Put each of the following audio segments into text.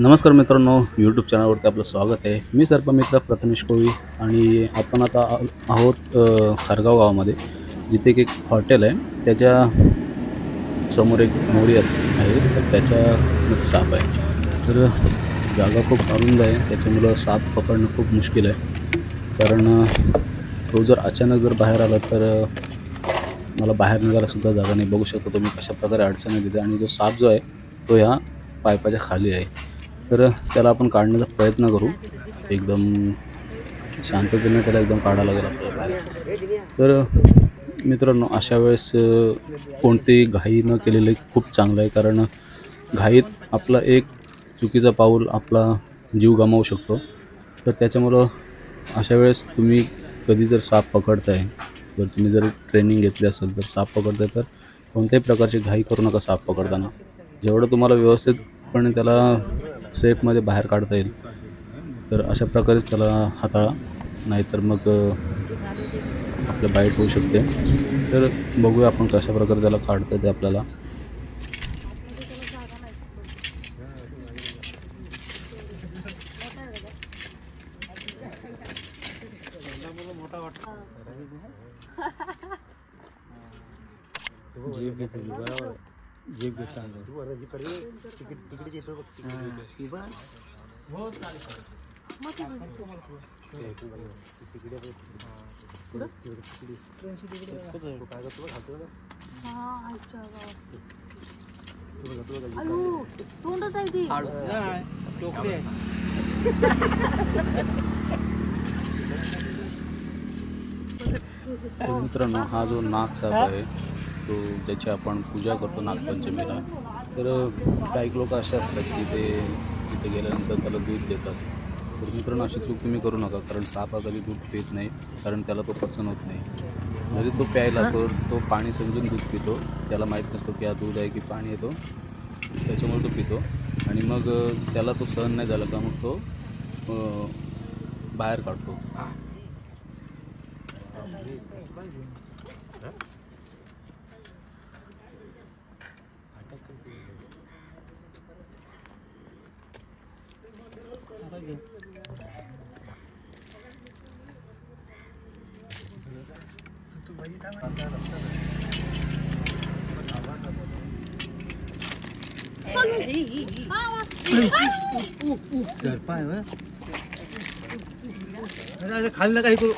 नमस्कार मित्रांनो, यूट्यूब चॅनलवरती आपलं स्वागत आहे। मी सर्पमित्र प्रथमेश कोळी आणि आपण आता आहोत खारगाव गावामध्ये, जिथे एक हॉटेल आहे। त्याच्या समोर एक मोरी आहे, तर त्याच्यामध्ये साप आहे। तर जागा खूप अरुंद आहे, त्याच्यामुळे साप पकडणं खूप मुश्किल आहे। कारण तो जर अचानक जर बाहेर आला तर मला बाहेर निघायला सुद्धा जागा नाही। बघू शकतो तुम्ही कशा प्रकारे अडचण येते। आणि जो साप जो आहे तो ह्या पाईपाच्या खाली आहे। तर त्याला आपण काढण्याचा प्रयत्न करू, एकदम शांततेने त्याला एकदम काढायला लागेल आपल्याला बाहेर। तर मित्रांनो, अशा वेळेस कोणतीही घाई न केलेलं खूप चांगलं आहे। कारण घाईत आपला एक चुकीचा पाऊल आपला जीव गमावू शकतो। तर त्याच्यामुळं अशा वेळेस तुम्ही कधी जर साप पकडताय, जर तुम्ही जर ट्रेनिंग घेतली असेल तर साप पकडताय, तर कोणत्याही प्रकारची घाई करू नका साप पकडताना। जेवढं तुम्हाला व्यवस्थितपणे त्याला सेफमध्ये बाहेर काढता येईल तर अशा प्रकारेच त्याला हाताळा, नाहीतर मग आपलं बाईट होऊ शकते। तर बघूया आपण कशा प्रकारे त्याला काढता येते आपल्याला। जीप घेता तू अरे जिकडे तिकडे येतो बघ, ती बघ हो चालेल मग तिकडे पुढे ट्रेनची तिकडे काय करतो खातो ना। हां अच्छा बाबा अयो तोंडच आहे ती नाही टोकली आहे। मित्रांनो, हा जो नाग साप आहे तो ज्याची आपण पूजा करतो नागपंचमीला, तर काही लोक असे असतात की ते तिथे गेल्यानंतर त्याला दूध देतात। तर मित्रांनो, अशी चूक तुम्ही करू नका, कारण साप हा कधी दूध पित नाही, कारण त्याला तो पचन होत नाही। जरी तो प्यायला तो पाणी समजून दूध पितो, त्याला माहीत नसतो की हा दूध आहे की पाणी येतो, त्याच्यामुळे तो पितो। आणि मग त्याला तो सहन नाही झाला का मग तो बाहेर काढतो। खाली काही करू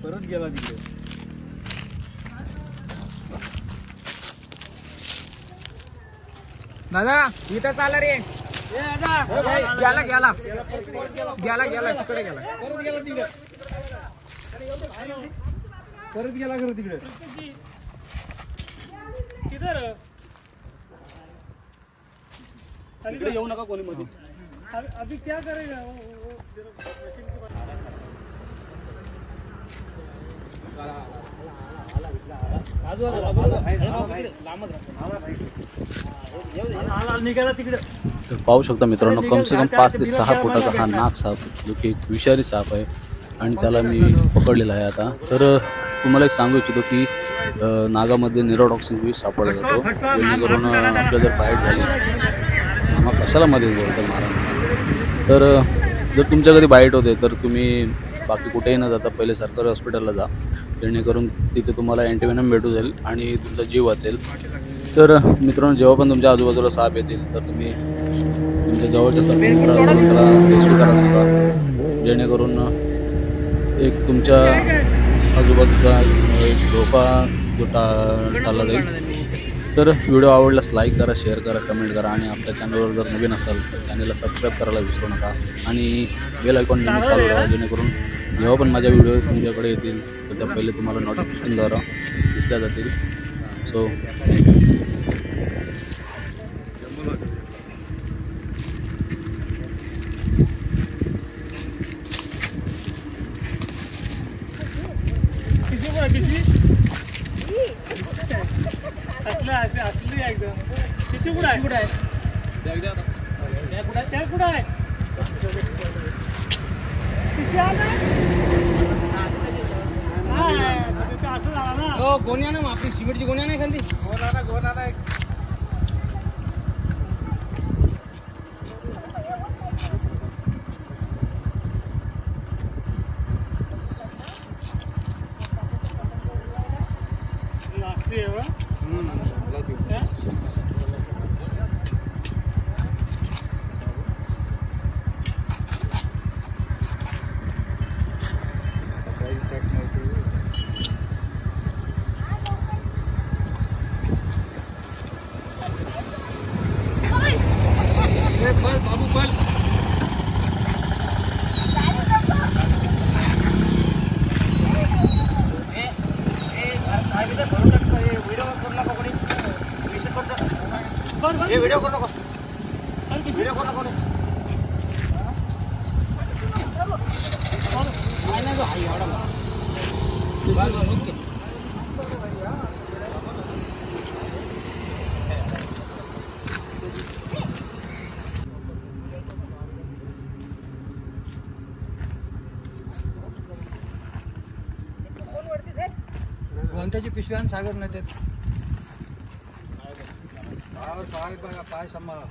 परत गेला तिकडे। दादा इथं चाला रे, गेला गेला गेला गेला तिकडे गेला, परत गेला तिकडे, परत गेला खरं तिकडे। तिकडे येऊ नका कोणी मध्ये। अभी क्या करेगा तर पाहू शकता मित्रांनो, कम से कम 5 ते 6 फुटाचा हा नाग साप, जो की एक विषारी साप आहे आणि त्याला मी पकडलेला आहे आता। तर तुम्हाला एक सांगू इच्छितो की नागामध्ये न्यूरोटॉक्सिन विष सापडला जातो, जेणेकरून आपल्या जर बाईट झाली, नामाक घशालामध्ये बोलतात महाराज. तर जर तुमच्या कधी बाईट होते तर तुम्ही बाकी कुठेही न जाता पहिले सरकारी हॉस्पिटलला जा, जेणेकरून तिथे तुम्हाला अँटीव्हेनम भेटू जाईल आणि तुमचा जीव वाचेल. तर मित्रांनो, जेव्हा पण तुमच्या आजूबाजूला साप येतील तर तुम्ही तुमच्या जवळच्या सर्पमित्राकडून त्याला रेस्क्यू करा सुद्धा, जेणेकरून एक तुमच्या आजूबाजूचा एक धोका जो टाळला जाईल. तर व्हिडिओ आवडल्यास लाईक करा, शेअर करा, कमेंट करा आणि आपल्या चॅनलवर जर नवीन असाल तर चॅनलला सबस्क्राईब करायला विसरू नका आणि बेल आयकॉन नेहमी चालू राहा, जेणेकरून जेव्हा पण माझ्या व्हिडिओ तुमच्याकडे येतील तर त्या पहिले तुम्हाला नोटिफिकेशनद्वारा दिसल्या जातील. So thank you. असली एकदम किशी कुठं आहे? कुठं आहे? त्या कुठं आहे? किशी आला? असं झाला ना. हो, गोण्या ना आपली सिमेंटची गोण्या नाही खाली. गोणा नाही. बाबू बल व्हिडिओ करू नको. व्हिडिओ करू नको. कोणत्याची पिशव्यान सागर नाही त्यात पाय सांभाळा.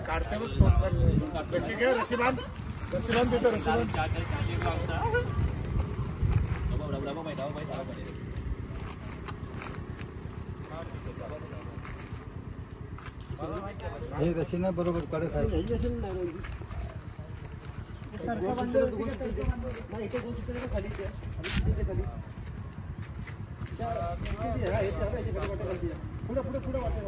काढते बघ रशी घे. रशीबान तिथं रशीबान. हे रशी नाही बरोबर कडे खाय. पुढे पुढे पुढे वाटतं.